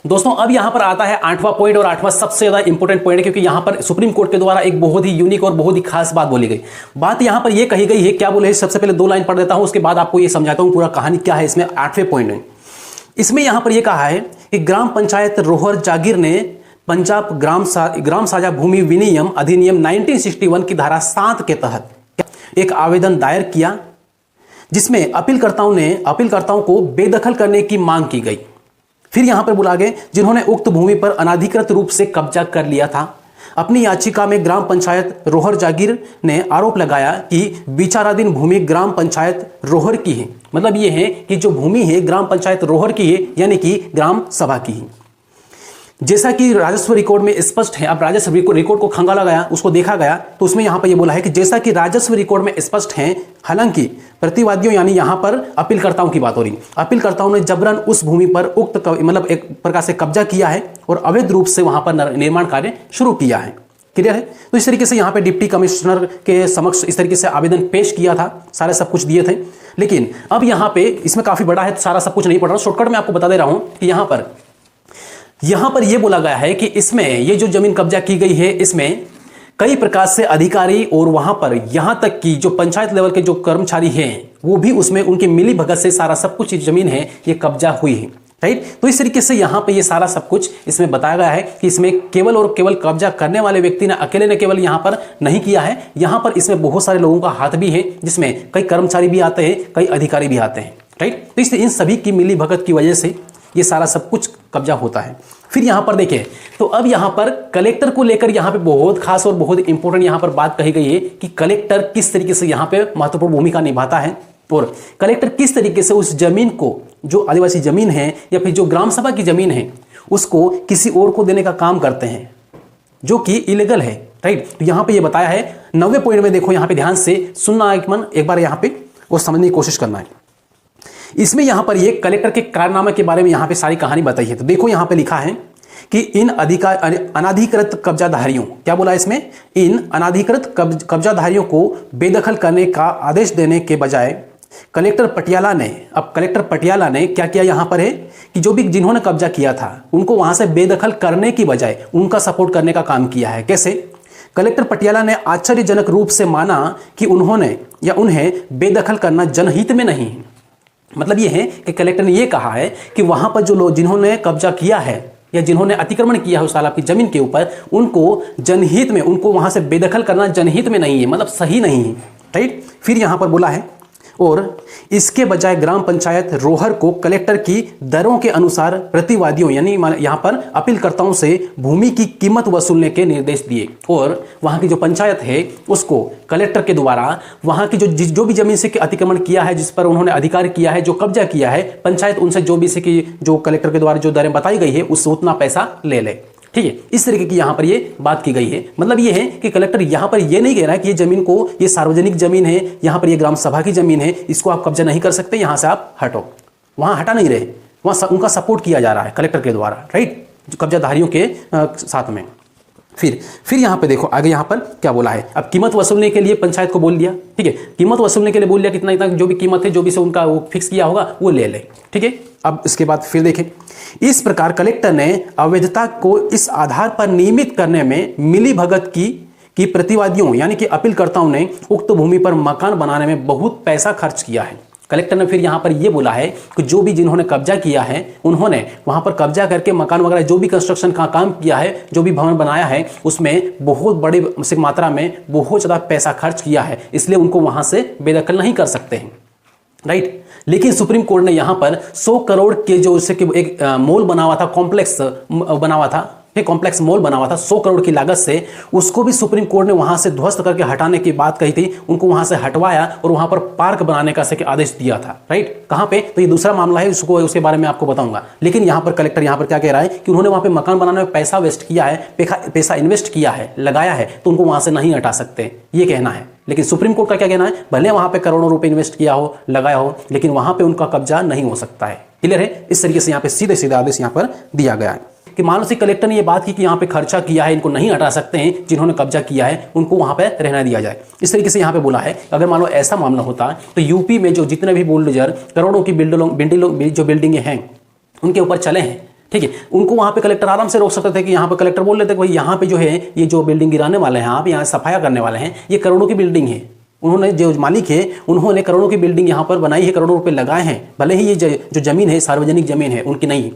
दोस्तों अब यहाँ पर आता है 8वां पॉइंट, और 8वां सबसे ज़्यादा इंपॉर्टेंट पॉइंट है, क्योंकि यहाँ पर सुप्रीम कोर्ट के द्वारा एक बहुत ही यूनिक और बहुत ही खास बात बोली गई। बात यहाँ पर यह कही गई है, क्या बोले, सबसे पहले 2 लाइन पढ़ देता हूँ, उसके बाद आपको ये समझाता हूँ पूरा कहानी क्या है इसमें 8वें पॉइंट में। इसमें यहाँ पर यह कहा है कि ग्राम पंचायत रोहर जागीर ने पंजाब ग्राम साझा भूमि विनियम अधिनियम 1961 की धारा 7 के तहत एक आवेदन दायर किया, जिसमें अपीलकर्ताओं को बेदखल करने की मांग की गई। फिर यहां पर बोला गया, जिन्होंने उक्त भूमि पर अनाधिकृत रूप से कब्जा कर लिया था। अपनी याचिका में ग्राम पंचायत रोहर जागीर ने आरोप लगाया कि विचाराधीन भूमि ग्राम पंचायत रोहर की है। मतलब यह है कि जो भूमि है ग्राम पंचायत रोहर की है, यानी कि ग्राम सभा की है। जैसा कि राजस्व रिकॉर्ड में स्पष्ट है, अब राजस्व रिकॉर्ड को खंगाला गया, उसको देखा गया, तो उसमें यहां पर यह बोला है कि जैसा कि राजस्व रिकॉर्ड में स्पष्ट है, हालांकि प्रतिवादियों यानी यहां पर अपीलकर्ताओं की बात हो रही, अपीलकर्ताओं ने जबरन उस भूमि पर मतलब एक प्रकार से कब्जा किया है और अवैध रूप से वहां पर निर्माण कार्य शुरू किया है। क्लियर है। तो इस तरीके से यहां पे डिप्टी कमिश्नर के समक्ष इस तरीके से आवेदन पेश किया था, सारे सब कुछ दिए थे। लेकिन अब यहां पे इसमें काफी बड़ा है, तो सारा सब कुछ नहीं पढ़ रहा, शॉर्टकट में आपको बता दे रहा हूं कि यहां पर यह बोला गया है कि इसमें ये जो जमीन कब्जा की गई है, इसमें कई प्रकार से अधिकारी और वहां पर यहां तक कि जो पंचायत लेवल के जो कर्मचारी हैं, वो भी उसमें उनकी मिली भगत से सारा सब कुछ जमीन है ये कब्जा हुई है, राइट। तो इस तरीके से यहां पे ये सारा सब कुछ इसमें बताया गया है कि इसमें केवल और केवल कब्जा करने वाले व्यक्ति ने अकेले ने केवल यहां पर नहीं किया है, यहां पर इसमें बहुत सारे लोगों का हाथ भी है, जिसमें कई कर्मचारी भी आते हैं, कई अधिकारी भी आते हैं। राइट। तो इसलिए इन सभी की मिली भगत की वजह से ये सारा सब कुछ कब्जा होता है। फिर यहाँ पर देखिए, तो अब यहाँ पर कलेक्टर को लेकर यहाँ पे बहुत खास और बहुत इंपॉर्टेंट यहाँ पर बात कही गई है कि कलेक्टर किस तरीके से यहाँ पे महत्वपूर्ण भूमिका निभाता है और कलेक्टर किस तरीके से उस जमीन को, जो आदिवासी जमीन है या फिर जो ग्राम सभा की जमीन है, उसको किसी और को देने का काम करते हैं जो कि इलीगल है, राइट। तो यहाँ पे ये बताया है 90 पॉइंट में। देखो यहाँ पे ध्यान से सुनना एक बार यहाँ पे और समझने की कोशिश करना है। इसमें यहाँ पर ये कलेक्टर के कारनामे के बारे में यहाँ पे सारी कहानी बताई है। तो देखो यहाँ पे लिखा है कि इन अनाधिकृत कब्जाधारियों, क्या बोला इसमें, इन अनाधिकृत कब्जाधारियों को बेदखल करने का आदेश देने के बजाय कलेक्टर पटियाला ने क्या किया यहाँ पर है कि जो भी जिन्होंने कब्जा किया था उनको वहां से बेदखल करने की बजाय उनका सपोर्ट करने का काम किया है। कैसे? कलेक्टर पटियाला ने आश्चर्यजनक रूप से माना कि उन्हें बेदखल करना जनहित में नहीं है। मतलब ये है कि कलेक्टर ने ये कहा है कि वहां पर जो लोग जिन्होंने कब्जा किया है या जिन्होंने अतिक्रमण किया है उस तालाब की जमीन के ऊपर, उनको जनहित में, उनको वहां से बेदखल करना जनहित में नहीं है, मतलब सही नहीं है, राइट। फिर यहां पर बोला है और इसके बजाय ग्राम पंचायत रोहर को कलेक्टर की दरों के अनुसार प्रतिवादियों यानी यहां पर अपीलकर्ताओं से भूमि की कीमत वसूलने के निर्देश दिए और वहां की जो पंचायत है उसको कलेक्टर के द्वारा वहां की जो भी जमीन से अतिक्रमण किया है, जिस पर उन्होंने अधिकार किया है, जो कब्जा किया है, पंचायत उनसे जो भी से कि जो कलेक्टर के द्वारा जो दरें बताई गई है उससे उतना पैसा ले ले। ठीक है, इस तरीके की यहां पर ये बात की गई है। मतलब ये है कि कलेक्टर यहां पर ये नहीं कह रहा है कि ये जमीन को, ये सार्वजनिक जमीन है, यहां पर ये ग्राम सभा की जमीन है, इसको आप कब्जा नहीं कर सकते, यहां से आप हटो। वहां हटा नहीं रहे, वहां उनका सपोर्ट किया जा रहा है कलेक्टर के द्वारा, राइट, कब्जाधारियों के साथ में। फिर यहां पे देखो आगे यहां पर क्या बोला है। अब कीमत वसूलने के लिए पंचायत को बोल दिया, ठीक है, कीमत वसूलने के लिए बोल दिया, कितना इतना जो भी कीमत है, जो भी से उनका वो फिक्स किया होगा वो ले ले, ठीक है। अब इसके बाद फिर देखें, इस प्रकार कलेक्टर ने अवैधता को इस आधार पर नियमित करने में मिली भगत की प्रतिवादियों यानी कि अपीलकर्ताओं ने उक्त भूमि पर मकान बनाने में बहुत पैसा खर्च किया है। कलेक्टर ने फिर यहां पर यह बोला है कि जो भी जिन्होंने कब्जा किया है उन्होंने वहां पर कब्जा करके मकान वगैरह जो भी कंस्ट्रक्शन का काम किया है, जो भी भवन बनाया है, उसमें बहुत बड़ी मात्रा में बहुत ज्यादा पैसा खर्च किया है, इसलिए उनको वहां से बेदखल नहीं कर सकते हैं, राइट। लेकिन सुप्रीम कोर्ट ने यहां पर 100 करोड़ के जो उससे एक मॉल बना हुआ था, कॉम्प्लेक्स बना हुआ था, कॉम्प्लेक्स मॉल बना हुआ था 100 करोड़ की लागत से, उसको भी सुप्रीम कोर्ट ने वहां से ध्वस्त करके हटाने की बात कही थी, उनको वहां से हटवाया और वहां पर पार्क बनाने का आदेश दिया था, राइट। कहां पे? तो ये दूसरा मामला है, उसके बारे में आपको बताऊंगा। लेकिन यहां पर कलेक्टर यहां पर क्या कह रहा है कि उन्होंने वहां पे मकान बनाने में पैसा वेस्ट किया है, पैसा इन्वेस्ट किया है, लगाया है, तो उनको वहां से नहीं हटा सकते, ये कहना है। लेकिन सुप्रीम कोर्ट का क्या कहना है, भले वहां पे करोड़ों रुपए इन्वेस्ट किया हो, लगाया हो, लेकिन वहां पे उनका कब्जा नहीं हो सकता है। क्लियर है? इस तरीके से यहां पे सीधे सीधे आदेश यहां पर दिया गया है कि मान लो से कलेक्टर ने ये बात की कि यहाँ पे खर्चा किया है, इनको नहीं हटा सकते हैं, जिन्होंने कब्जा किया है उनको वहां पे रहना दिया जाए। इस तरीके से यहाँ पे बोला है। अगर मान लो ऐसा मामला होता तो यूपी में जो जितने भी बुलडोजर करोड़ों की जो बिल्डिंगें हैं उनके ऊपर चले हैं, ठीक है, उनको वहां पे कलेक्टर आराम से रोक सकते थे कि यहाँ पे कलेक्टर बोल लेते भाई यहाँ पे जो है ये जो बिल्डिंग गिराने वाले हैं, आप यहाँ सफाया करने वाले हैं, ये करोड़ों की बिल्डिंग है, उन्होंने जो मालिक है उन्होंने करोड़ों की बिल्डिंग यहाँ पर बनाई है, करोड़ों रुपए लगाए हैं, भले ही ये जो जमीन है सार्वजनिक जमीन है, उनकी नहीं,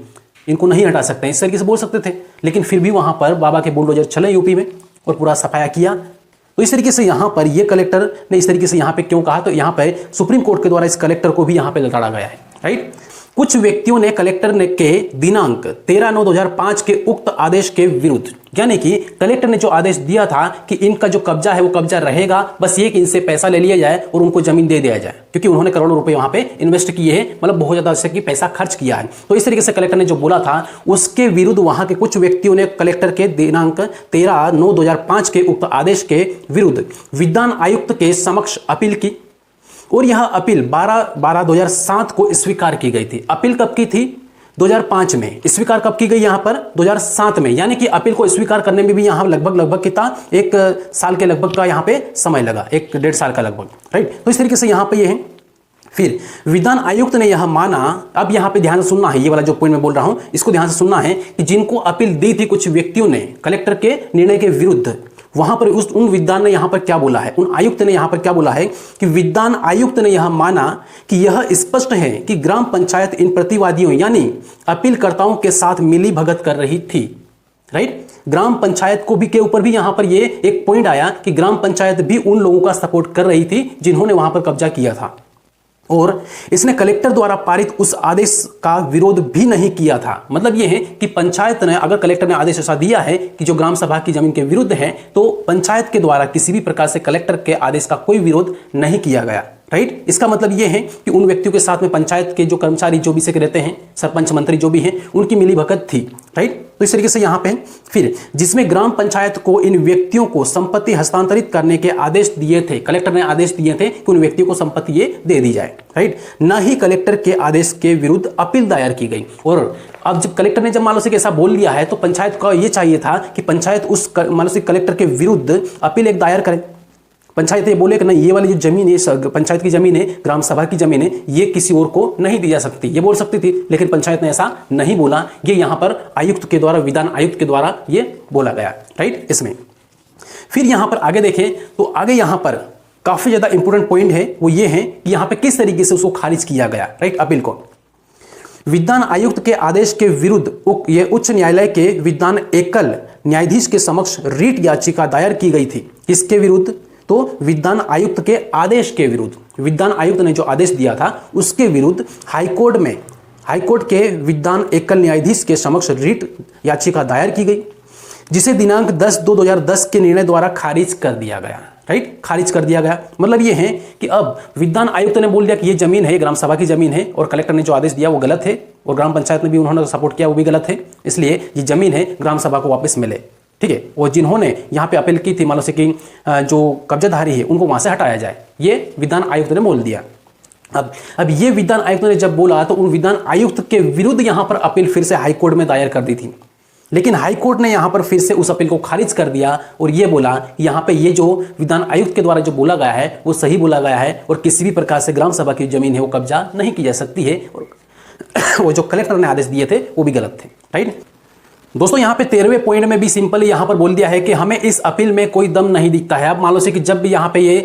इनको नहीं हटा सकते, इस तरीके से बोल सकते थे। लेकिन फिर भी वहां पर बाबा के बुलडोजर चले यूपी में और पूरा सफाया किया। तो इस तरीके से यहां पर ये कलेक्टर ने इस तरीके से यहां पे क्यों कहा, तो यहां पे सुप्रीम कोर्ट के द्वारा इस कलेक्टर को भी यहां पे लताड़ा गया है, राइट। कुछ व्यक्तियों ने कलेक्टर ने के दिनांक 13/9/2005 के उक्त आदेश के विरुद्ध, यानी कि कलेक्टर ने जो आदेश दिया था कि इनका जो कब्जा है वो कब्जा रहेगा, बस ये कि इनसे पैसा ले लिया जाए और उनको जमीन दे दिया जाए, क्योंकि उन्होंने करोड़ों रुपए वहां पे इन्वेस्ट किए हैं, मतलब बहुत ज्यादा इससे पैसा खर्च किया है। तो इस तरीके से कलेक्टर ने जो बोला था उसके विरुद्ध वहां के कुछ व्यक्तियों ने कलेक्टर के दिनांक 13/9/2005 के उक्त आदेश के विरुद्ध विधान आयुक्त के समक्ष अपील की और यह अपील 12/12/2007 को स्वीकार की गई थी। अपील कब की थी? 2005 में। स्वीकार कब की गई? यहां पर 2007 में, यानी कि अपील को स्वीकार करने में भी यहां लगभग कितना, 1 साल के लगभग का यहां पे समय लगा, 1-1.5 साल का लगभग, राइट। तो इस तरीके से यहां पे ये है। फिर विधान आयुक्त ने यह माना, अब यहां पे ध्यान से सुनना है, ये वाला जो पॉइंट मैं बोल रहा हूं इसको ध्यान से सुनना है कि जिनको अपील दी थी कुछ व्यक्तियों ने कलेक्टर के निर्णय के विरुद्ध, वहां पर उन विद्वान ने यहां पर क्या बोला है, उन आयुक्त ने यहां पर क्या बोला है कि विद्वान आयुक्त ने यह माना कि यह स्पष्ट है कि ग्राम पंचायत इन प्रतिवादियों यानी अपीलकर्ताओं के साथ मिली भगत कर रही थी, राइट। ग्राम पंचायत को भी के ऊपर भी यहां पर ये एक पॉइंट आया कि ग्राम पंचायत भी उन लोगों का सपोर्ट कर रही थी जिन्होंने वहां पर कब्जा किया था। और इसने कलेक्टर द्वारा पारित उस आदेश का विरोध भी नहीं किया था। मतलब यह है कि पंचायत ने, अगर कलेक्टर ने आदेश ऐसा दिया है कि जो ग्राम सभा की जमीन के विरुद्ध है, तो पंचायत के द्वारा किसी भी प्रकार से कलेक्टर के आदेश का कोई विरोध नहीं किया गया। राइट, इसका मतलब यह है कि उन व्यक्तियों के साथ में पंचायत के जो कर्मचारी जो भी से रहते हैं, सरपंच मंत्री जो भी हैं, उनकी मिली भगत थी। राइट, तो इस तरीके से यहाँ पे फिर जिसमें ग्राम पंचायत को इन व्यक्तियों को संपत्ति हस्तांतरित करने के आदेश दिए थे, कलेक्टर ने आदेश दिए थे कि उन व्यक्तियों को संपत्ति ये दे दी जाए। राइट, न ही कलेक्टर के आदेश के विरुद्ध अपील दायर की गई। और अब जब कलेक्टर ने जब मान लो से ऐसा बोल दिया है, तो पंचायत को ये चाहिए था कि पंचायत उस मान लो से कलेक्टर के विरुद्ध अपील एक दायर करे। पंचायत ये बोले कि नहीं, ये वाली जो जमीन है, पंचायत की जमीन है, ग्राम सभा की जमीन है, ये किसी और को नहीं दी जा सकती, ये बोल सकती थी, लेकिन पंचायत ने ऐसा नहीं बोला। ये यहाँ पर आयुक्त के द्वारा, विधान आयुक्त के द्वारा ये बोला गया। राइट, इसमें फिर यहाँ पर आगे देखें तो आगे यहाँ पर काफी ज्यादा इंपोर्टेंट पॉइंट है, वो ये है कि यहाँ पे किस तरीके से उसको खारिज किया गया। राइट, अपील को विधान आयुक्त के आदेश के विरुद्ध ये उच्च न्यायालय के विधान एकल न्यायाधीश के समक्ष रीट याचिका दायर की गई थी। किसके विरुद्ध? तो विधान आयुक्त के आदेश के विरुद्ध, विधान आयुक्त ने जो आदेश दिया था उसके विरुद्ध हाईकोर्ट में, हाईकोर्ट के विधान एकल न्यायाधीश के समक्ष रीट याचिका दायर की गई, जिसे दिनांक 10/2/2010 के निर्णय द्वारा खारिज कर दिया गया। राइट, खारिज कर दिया गया। मतलब ये है कि अब विधान आयुक्त ने बोल दिया कि ये जमीन है, ग्राम सभा की जमीन है, और कलेक्टर ने जो आदेश दिया वो गलत है, और ग्राम पंचायत ने भी उन्होंने सपोर्ट किया वो भी गलत है, इसलिए ये जमीन है ग्राम सभा को वापस मिले। ठीक है, और जिन्होंने यहाँ पे अपील की थी, मान लो से कि जो कब्जाधारी है उनको वहां से हटाया जाए, ये विधान आयुक्त ने बोल दिया। अब ये विधान आयुक्त ने जब बोला तो उन विधान आयुक्त के विरुद्ध यहाँ पर अपील फिर से हाईकोर्ट में दायर कर दी थी, लेकिन हाईकोर्ट ने यहाँ पर फिर से उस अपील को खारिज कर दिया और ये बोला यहाँ पे ये जो विधान आयुक्त के द्वारा जो बोला गया है वो सही बोला गया है, और किसी भी प्रकार से ग्राम सभा की जमीन है वो कब्जा नहीं की जा सकती है, और वो जो कलेक्टर ने आदेश दिए थे वो भी गलत थे। राइट दोस्तों, यहाँ पे 13वें पॉइंट में भी सिंपली यहाँ पर बोल दिया है कि हमें इस अपील में कोई दम नहीं दिखता है। अब मान लो से कि जब भी यहाँ पे ये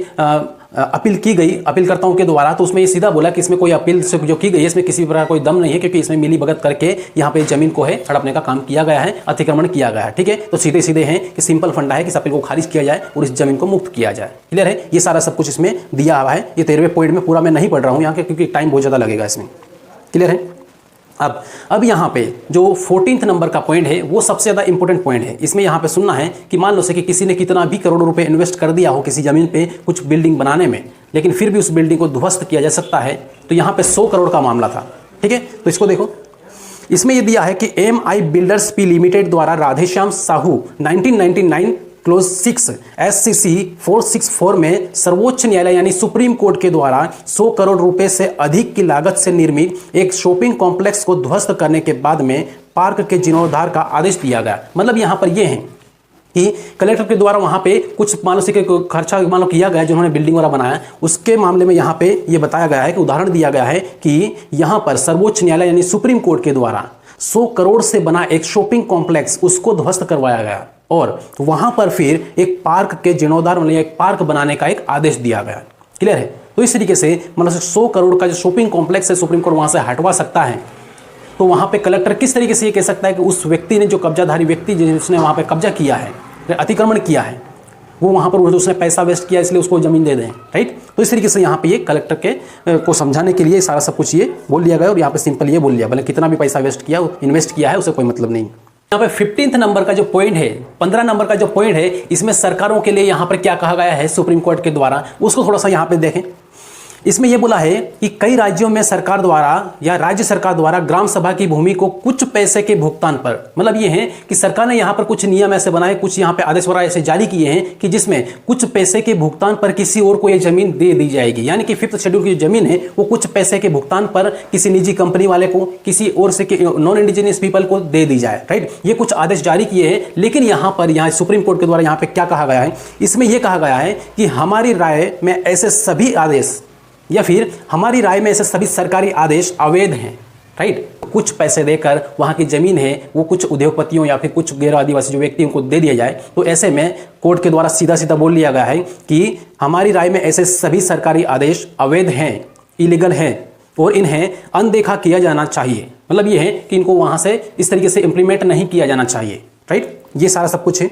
अपील की गई अपीलकर्ताओं के द्वारा, तो उसमें ये सीधा बोला कि इसमें कोई अपील से जो की गई है इसमें किसी प्रकार कोई दम नहीं है, क्योंकि इसमें मिली भगत करके यहाँ पे जमीन को है हड़पने का काम किया गया है, अतिक्रमण किया गया है। ठीक है, तो सीधे सीधे हैं कि सिंपल फंडा है कि इस अपील को खारिज किया जाए और इस जमीन को मुक्त किया जाए। क्लियर है, ये सारा सब कुछ इसमें दिया हुआ है। ये 13वें पॉइंट में पूरा मैं नहीं पढ़ रहा हूँ यहाँ के, क्योंकि टाइम बहुत ज़्यादा लगेगा इसमें। क्लियर है। अब यहाँ पे जो 14th नंबर का पॉइंट है वो सबसे ज़्यादा इंपॉर्टेंट पॉइंट है। इसमें यहाँ पे सुनना है कि मान लो से कि किसी ने कितना भी करोड़ों रुपए इन्वेस्ट कर दिया हो किसी जमीन पे कुछ बिल्डिंग बनाने में, लेकिन फिर भी उस बिल्डिंग को ध्वस्त किया जा सकता है। तो यहाँ पे 100 करोड़ का मामला था। ठीक है, तो इसको देखो, इसमें यह दिया है कि MI बिल्डर्स पी लिमिटेड द्वारा राधेश्याम साहू 1999 क्लोज 6 SCC 464 में सर्वोच्च न्यायालय यानी सुप्रीम कोर्ट के द्वारा 100 करोड़ रुपए से अधिक की लागत से निर्मित एक शॉपिंग कॉम्प्लेक्स को ध्वस्त करने के बाद में पार्क के जीर्णोद्धार का आदेश दिया गया। मतलब यहां पर यह है कि कलेक्टर के द्वारा वहां पे कुछ मान लो से खर्चा मान लो किया गया, जिन्होंने बिल्डिंग वाला बनाया उसके मामले में यहाँ पे ये बताया गया है कि उदाहरण दिया गया है कि यहाँ पर सर्वोच्च न्यायालय यानी सुप्रीम कोर्ट के द्वारा 100 करोड़ से बना एक शॉपिंग कॉम्प्लेक्स उसको ध्वस्त करवाया गया, और वहां पर फिर एक पार्क के जीर्णोद्धार मतलब एक पार्क बनाने का एक आदेश दिया गया। क्लियर है, तो इस तरीके से मतलब 100 करोड़ का जो शॉपिंग कॉम्प्लेक्स है सुप्रीम कोर्ट वहां से हटवा सकता है। तो वहां पे कलेक्टर किस तरीके से ये कह सकता है कि उस व्यक्ति ने, जो कब्जाधारी व्यक्ति जिसने वहां पे कब्जा किया है, अतिक्रमण किया है, वो वहां पर उसने पैसा वेस्ट किया इसलिए उसको जमीन दे दें। राइट, तो इस तरीके से यहाँ पे ये कलेक्टर के को समझाने के लिए सारा सब कुछ ये बोल दिया गया, और यहाँ पे सिंपल ये बोल दिया, भले कितना भी पैसा वेस्ट किया इन्वेस्ट किया है उसे कोई मतलब नहीं। यहाँ पे 15th नंबर का जो पॉइंट है, 15 नंबर का जो पॉइंट है, इसमें सरकारों के लिए यहाँ पर क्या कहा गया है सुप्रीम कोर्ट के द्वारा, उसको थोड़ा सा यहाँ पे देखें। इसमें यह बोला है कि कई राज्यों में सरकार द्वारा या राज्य सरकार द्वारा ग्राम सभा की भूमि को कुछ पैसे के भुगतान पर, मतलब यह है कि सरकार ने यहाँ पर कुछ नियम ऐसे बनाए, कुछ यहाँ पे आदेश वगैरह ऐसे जारी किए हैं कि जिसमें कुछ पैसे के भुगतान पर किसी और को यह जमीन दे दी जाएगी। यानी कि 5th शेड्यूल की जो जमीन है वो कुछ पैसे के भुगतान पर किसी निजी कंपनी वाले को, किसी और से नॉन इंडिजिनियस पीपल को दे दी जाए। राइट, ये कुछ आदेश जारी किए हैं, लेकिन यहाँ सुप्रीम कोर्ट के द्वारा यहाँ पे क्या कहा गया है, इसमें यह कहा गया है कि हमारी राय में ऐसे सभी आदेश या फिर हमारी राय में ऐसे सभी सरकारी आदेश अवैध हैं। राइट, कुछ पैसे देकर वहां की जमीन है वो कुछ उद्योगपतियों या फिर कुछ गैर आदिवासी जो व्यक्तियों को दे दिया जाए। तो ऐसे में कोर्ट के द्वारा सीधा सीधा बोल लिया गया है कि हमारी राय में ऐसे सभी सरकारी आदेश अवैध हैं, इलीगल हैं, और इन्हें अनदेखा किया जाना चाहिए। मतलब ये है कि इनको वहां से इस तरीके से इंप्लीमेंट नहीं किया जाना चाहिए। राइट, ये सारा सब कुछ है।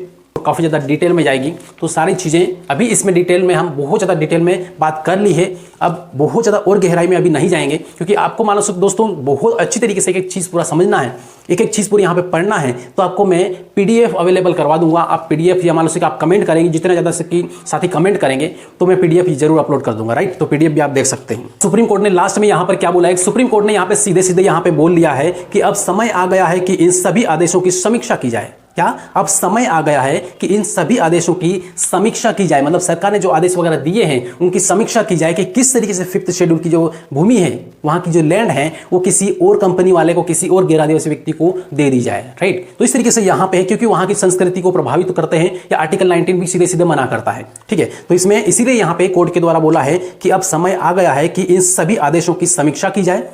काफ़ी ज़्यादा डिटेल में जाएगी, तो सारी चीज़ें अभी इसमें डिटेल में हम बहुत ज़्यादा डिटेल में बात कर ली है। अब बहुत ज़्यादा और गहराई में अभी नहीं जाएंगे, क्योंकि आपको मान लो दोस्तों बहुत अच्छी तरीके से एक चीज़ पूरा समझना है, एक एक चीज़ पूरी यहाँ पे पढ़ना है, तो आपको मैं PDF अवेलेबल करवा दूंगा। आप PDF या मान लो कि आप कमेंट करेंगे, जितने ज़्यादा से कि साथी कमेंट करेंगे तो मैं PDF जरूर अपलोड कर दूंगा, राइट। तो PDF भी आप देख सकते हैं। सुप्रीम कोर्ट ने लास्ट में यहाँ पर क्या बोला है, सुप्रीम कोर्ट ने यहाँ पे सीधे सीधे यहाँ पे बोल लिया है कि अब समय आ गया है कि इन सभी आदेशों की समीक्षा की जाए। क्या अब समय आ गया है कि इन सभी आदेशों की समीक्षा की जाए, मतलब सरकार ने जो आदेश वगैरह दिए हैं उनकी समीक्षा की जाए कि किस तरीके से 5th शेड्यूल की जो भूमि है, वहां की जो लैंड है, वो किसी और कंपनी वाले को, किसी और गैर आदिवासी व्यक्ति को दे दी जाए, राइट। तो इस तरीके से यहां पे है, क्योंकि वहां की संस्कृति को प्रभावित करते हैं, या आर्टिकल 19 भी सीधे सीधे मना करता है, ठीक है। तो इसमें इसीलिए यहां पे कोर्ट के द्वारा बोला है कि अब समय आ गया है कि इन सभी आदेशों की समीक्षा की जाए,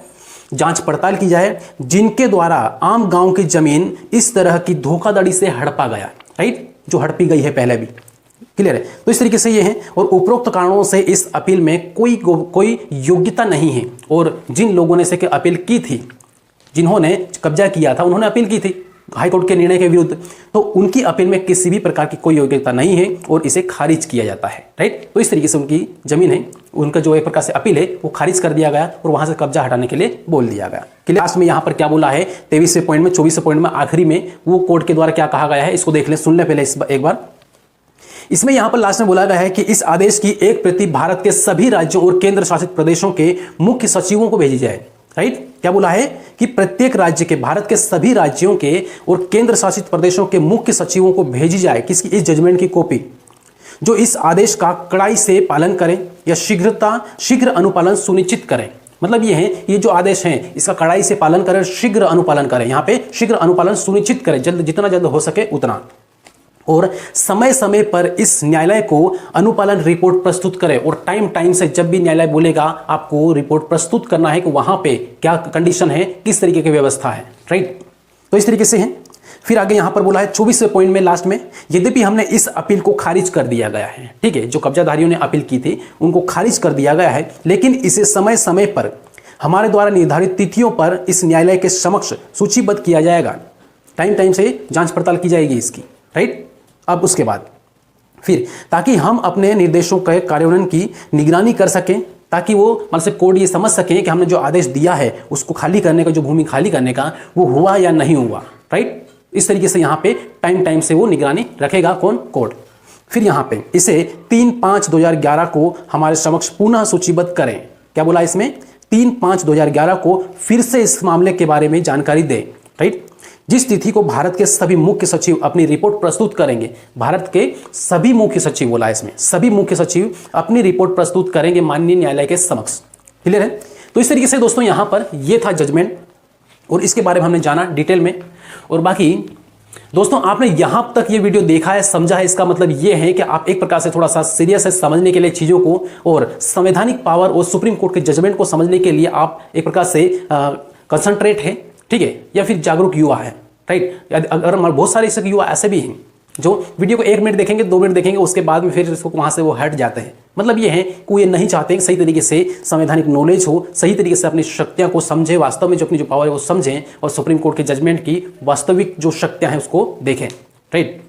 जांच पड़ताल की जाए, जिनके द्वारा आम गांव की जमीन इस तरह की धोखाधड़ी से हड़पा गया, राइट, जो हड़पी गई है पहले भी, क्लियर है। तो इस तरीके से ये है, और उपरोक्त कारणों से इस अपील में कोई योग्यता नहीं है, और जिन लोगों ने से अपील की थी, जिन्होंने कब्जा किया था, उन्होंने अपील की थी हाईकोर्ट के निर्णय के विरुद्ध, तो उनकी अपील में किसी भी प्रकार की कोई योग्यता नहीं है और इसे खारिज किया जाता है, राइट। तो इस तरीके से उनकी जमीन है, उनका जो एक प्रकार से अपील है वो खारिज कर दिया गया और वहां से कब्जा हटाने के लिए बोल दिया गया। लास्ट में यहां पर क्या बोला है, 23वें पॉइंट में, 24वें पॉइंट में, आखिरी में वो कोर्ट के द्वारा क्या कहा गया है, इसको देख लें, सुन ले पहले एक बार। इसमें यहां पर लास्ट में बोला गया है कि इस आदेश की एक प्रति भारत के सभी राज्यों और केंद्र शासित प्रदेशों के मुख्य सचिवों को भेजी जाए, राइट। क्या बोला है कि प्रत्येक राज्य के, भारत के सभी राज्यों के और केंद्र शासित प्रदेशों के मुख्य सचिवों को भेजी जाए किसकी, इस जजमेंट की कॉपी, जो इस आदेश का कड़ाई से पालन करें या शीघ्र अनुपालन सुनिश्चित करें। मतलब ये है, ये जो आदेश है इसका कड़ाई से पालन करें, शीघ्र अनुपालन करें, यहाँ पे शीघ्र अनुपालन सुनिश्चित करें, जितना जल्द हो सके उतना, और समय समय पर इस न्यायालय को अनुपालन रिपोर्ट प्रस्तुत करें, और टाइम से जब भी न्यायालय बोलेगा आपको रिपोर्ट प्रस्तुत करना है कि वहां पे क्या कंडीशन है, किस तरीके की व्यवस्था है, राइट। तो इस तरीके से है। फिर आगे यहां पर बोला है 24वें पॉइंट में लास्ट में, यद्यपि हमने इस अपील को खारिज कर दिया गया है, ठीक है, जो कब्जाधारियों ने अपील की थी उनको खारिज कर दिया गया है, लेकिन इसे समय समय पर हमारे द्वारा निर्धारित तिथियों पर इस न्यायालय के समक्ष सूचीबद्ध किया जाएगा, टाइम से जांच पड़ताल की जाएगी इसकी, राइट। अब उसके बाद फिर ताकि हम अपने निर्देशों के कार्यान्वयन की निगरानी कर सकें, ताकि वो मतलब कोर्ट ये समझ सकें कि हमने जो आदेश दिया है उसको खाली करने का, जो भूमि खाली करने का, वो हुआ या नहीं हुआ, राइट। इस तरीके से यहाँ पे टाइम से वो निगरानी रखेगा, कौन, कोर्ट। फिर यहाँ पे इसे 3/5/2011 को हमारे समक्ष पुनः सूचीबद्ध करें। क्या बोला इसमें, 3/5/2011 को फिर से इस मामले के बारे में जानकारी दें, राइट। जिस तिथि को भारत के सभी मुख्य सचिव अपनी रिपोर्ट प्रस्तुत करेंगे, भारत के सभी मुख्य सचिव बोला इसमें, सभी मुख्य सचिव अपनी रिपोर्ट प्रस्तुत करेंगे माननीय न्यायालय के समक्ष, क्लियर है। तो इस तरीके से दोस्तों यहाँ पर ये था जजमेंट, और इसके बारे में हमने जाना डिटेल में। और बाकी दोस्तों आपने यहां तक ये वीडियो देखा है, समझा है, इसका मतलब ये है कि आप एक प्रकार से थोड़ा सा सीरियस है समझने के लिए चीज़ों को, और संवैधानिक पावर और सुप्रीम कोर्ट के जजमेंट को समझने के लिए आप एक प्रकार से कंसंट्रेट है, ठीक है, या फिर जागरूक युवा है, राइट। अगर बहुत सारे ऐसे युवा ऐसे भी हैं जो वीडियो को 1 मिनट देखेंगे, 2 मिनट देखेंगे, उसके बाद में फिर इसको वहाँ से वो हट जाते हैं। मतलब ये है कि वो ये नहीं चाहते कि सही तरीके से संवैधानिक नॉलेज हो, सही तरीके से अपनी शक्तियाँ को समझे, वास्तव में जो अपनी जो पावर है वो समझें, और सुप्रीम कोर्ट के जजमेंट की वास्तविक जो शक्तियाँ हैं उसको देखें, राइट।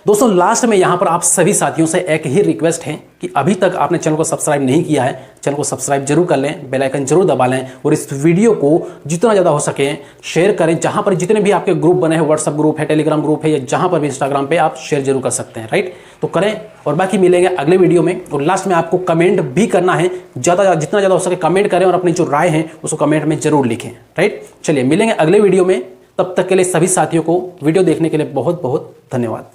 दोस्तों लास्ट में यहाँ पर आप सभी साथियों से एक ही रिक्वेस्ट है कि अभी तक आपने चैनल को सब्सक्राइब नहीं किया है, चैनल को सब्सक्राइब जरूर कर लें, बेल आइकन जरूर दबा लें, और इस वीडियो को जितना ज़्यादा हो सके शेयर करें। जहाँ पर जितने भी आपके ग्रुप बने हैं, व्हाट्सअप ग्रुप है, टेलीग्राम ग्रुप है, या जहाँ पर भी इंस्टाग्राम पे, आप शेयर जरूर कर सकते हैं, राइट। तो करें, और बाकी मिलेंगे अगले वीडियो में। और लास्ट में आपको कमेंट भी करना है, जितना ज़्यादा हो सके कमेंट करें, और अपनी जो राय है उसको कमेंट में जरूर लिखें, राइट। चलिए मिलेंगे अगले वीडियो में, तब तक के लिए सभी साथियों को वीडियो देखने के लिए बहुत बहुत धन्यवाद।